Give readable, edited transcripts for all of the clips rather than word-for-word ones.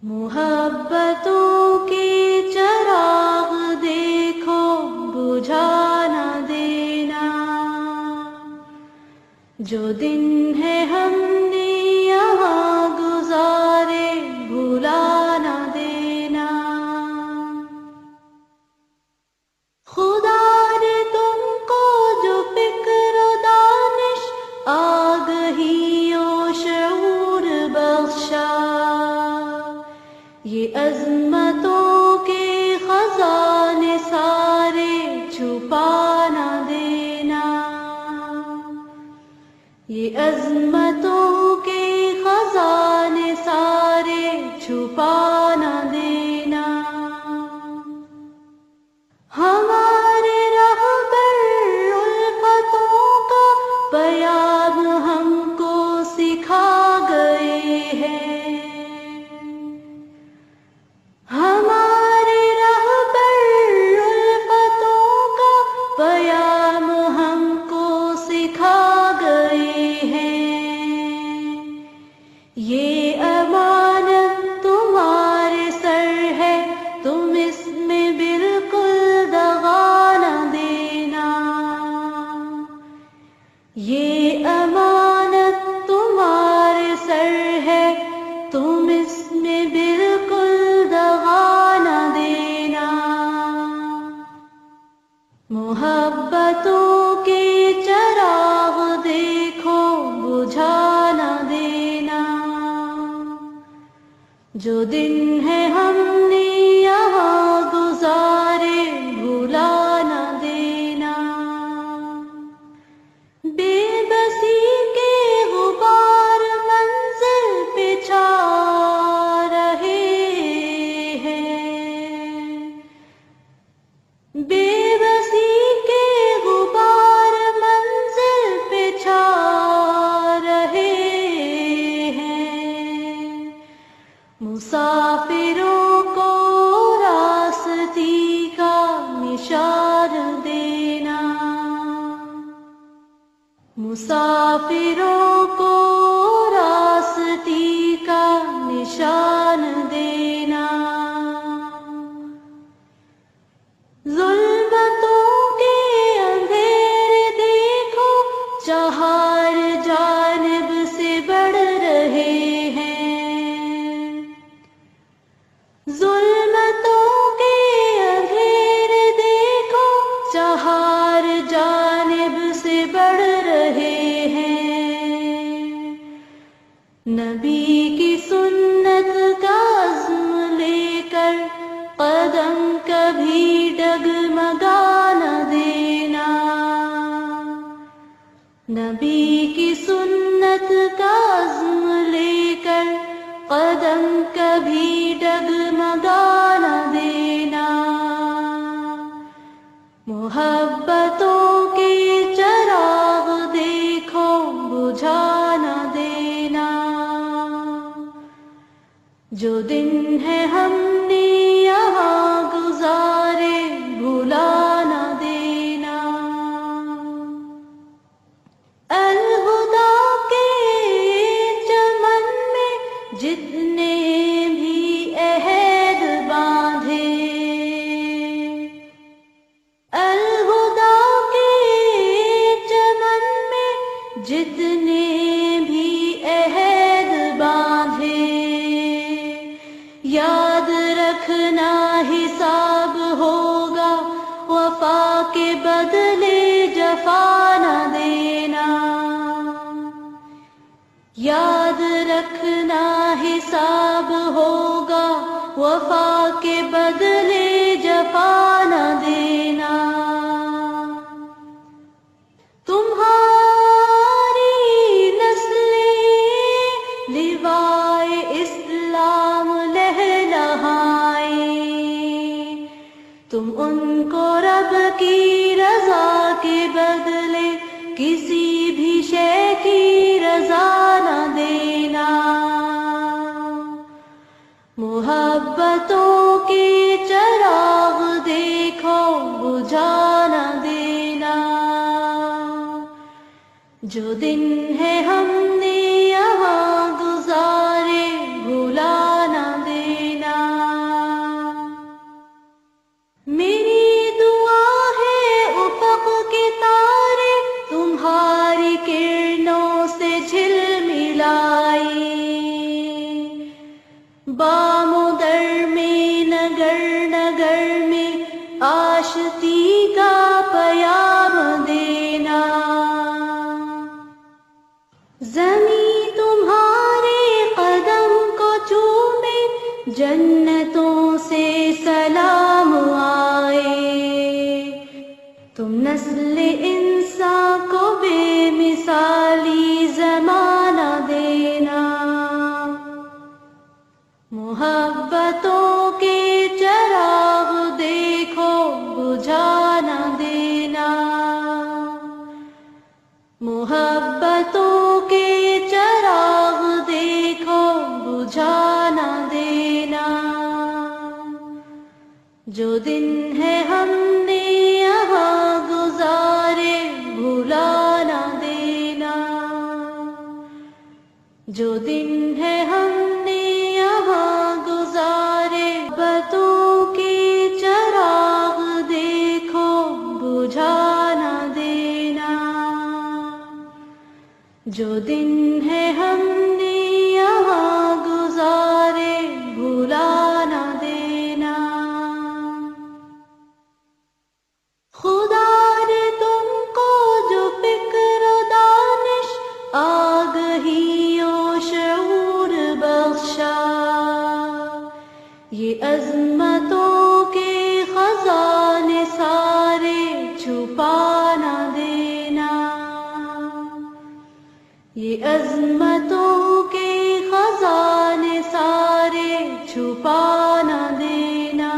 محبتوں کے چراغ دیکھو بجھا نہ دینا، جو دن ہے ہم نے یہاں گزارے بھلا نہ دینا۔ خدا نے تم کو جو فکر و دانش آگہی و شعور بخشا، یہ عظمتوں کے خزانے سارے چھپا نہ دینا، یہ عظمتوں کے خزانے سارے چھپا نہ دینا۔ ہمارے رہبر الفتوں کا پیام ہم کو سکھا گئے ہیں، ہمارے رہبر الفتوں کا پیام ہم کو سکھا گئے ہیں، یہ امانت تمہارے سر ہے، تم اس میں بالکل دغا نہ دینا، یہ امانت تمہارے سر ہے، تم اس میں بالکل دغا نہ دینا۔ محبتوں کے چراغ دیکھو بجھا نہ دینا، جو دن ہے ہم نے یہاں گزارے بھلا نہ دینا۔ بے بسی کے غبار منزل پہ چھا رہے ہیں، بے بسی کے غبار منزل پہ چھا رہے ہیں، مسافروں کو راستی کا نشان دینا، مسافروں کو راستی کا نشان دینا۔ ظلمتوں کے اندھیرے دیکھو چہار جانب سے بڑھ رہے ہیں، ظلمتوں کے اندھیرے دیکھو چہار جانب سے بڑھ رہے ہیں، نبی کی سنت کا عزم لے کر قدم کبھی ڈگمگا نہ دینا، نبی کی سنت کا عزم لے کر قدم کبھی ڈگمگا نہ دینا۔ محبتوں کے چراغ دیکھو بجھا نہ دینا، جو دن ہے ہم نے یہاں گزارے بھلا نہ دینا۔ الہدا کے چمن میں جتنے بھی عہد باندھے، الہدا کے چمن میں جتنے بھی عہد باندھے، یاد رکھنا حساب ہوگا وفا کے بدلے جفا نہ دینا، یاد رکھنا حساب ہوگا وفا کے بدلے جفا نہ دینا۔ تمہاری نسلیں لوائے اسلام لہلہائیں، تم ان کو رب کی رضا کے بدلے کسی بھی شے کی رضا نہ دینا۔ محبتوں کے چراغ دیکھو بجھا نہ دینا، جو دن ہے ہم نے یہاں گزارے بھلا نہ دینا۔ آشتی کا پیام دینا. زمین تمہارے قدم کو چومے، جنتوں سے سلام آئے. تم نسل انسان کو بے مثالی زمانہ دینا. محبتوں کے چراغ دیکھو بجھا نہ دینا. محبتوں کے چراغ دیکھو بجھا نہ دینا. جو دن ہے ہم نے یہاں گزارے بھلا نہ دینا. جو دن ہے ہم نے یہاں گزارے بتوں کے چراغ دیکھو بجھا نہ دینا. جو دن ہے ہم نے یہاں گزارے بھلا نہ دینا. خدا نے تم کو جو فکر و دانش، آگہی و شعور بخشا، یہ عظمتوں کے خزانے سارے چھپا نہ دینا. یہ عظمتوں کے خزانے سارے چھپا نہ دینا.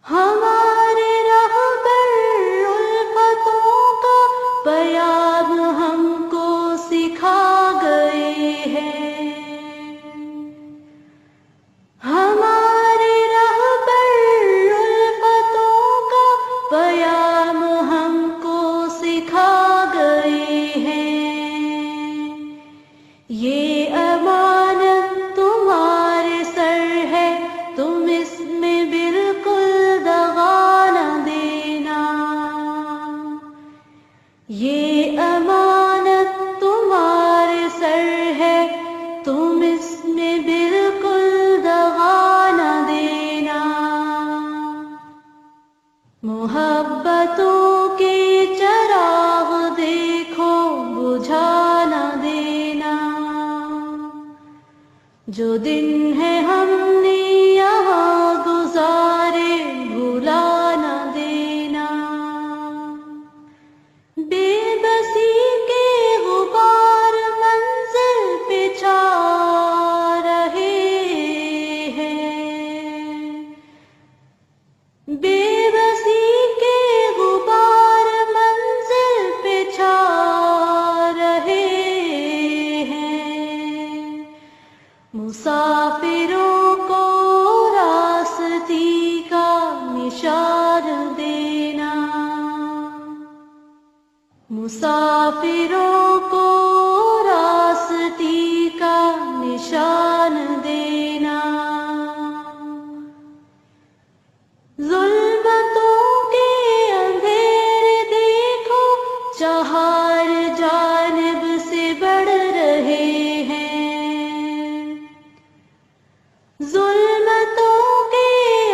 ہمارے رہبر الفتوں کا پیام ہم کو سکھا گئے ہیں. ہمارے رہبر الفتوں کا پیام ہم کو سکھا گئے ہیں. یہ امانت تمہارے سر ہے، تم اس میں بالکل دغا نہ دینا. یہ امانت تمہارے سر ہے، تم اس میں بالکل دغا نہ دینا. محبتوں کے چراغ دیکھو بجھا نہ دینا. جو دن ہے ہم نے یہاں گزارے بھلا نہ دینا. بے بسی کے غبار منزل پہ چھا رہے ہیں. بے بسی کے غبار منزل پہ چھا رہے ہیں. مسافروں کو راستی کا نشان دینا. مسافروں کو راستی کا نشان دینا. ظلمتوں کے اندھیرے دیکھو چہار جانب سے بڑھ رہے ہیں. ظلمتوں کے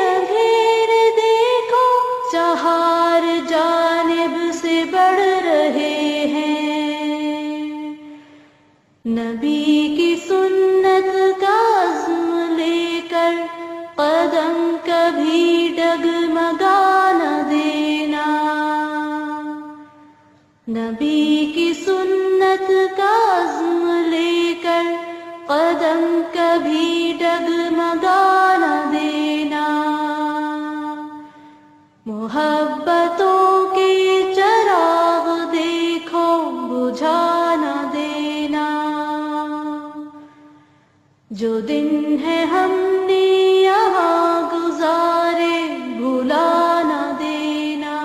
اندھیرے دیکھو چہار جانب سے بڑھ رہے ہیں. نبی کی سنت کا عزم لے کر قدم کبھی ڈگمگا نہ دینا. نبی کی سنت کا عزم لے کر قدم کبھی ڈگمگا نہ دینا. محبتوں کے چراغ دیکھو بجھا نہ دینا. جو دن ہے ہم نے یہاں گزارے بھلا نہ دینا.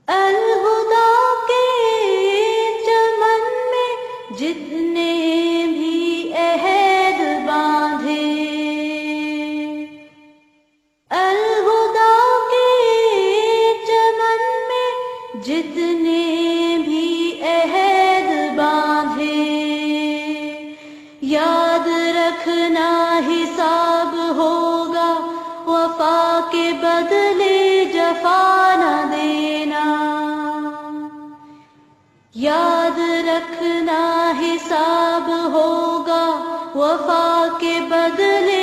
الہدا کے چمن میں جتنے بھی عہد باندھے، الہدا کے چمن میں جتنے بھی عہد باندھے، یاد جفا نہ دینا. یاد رکھنا حساب ہوگا وفا کے بدلے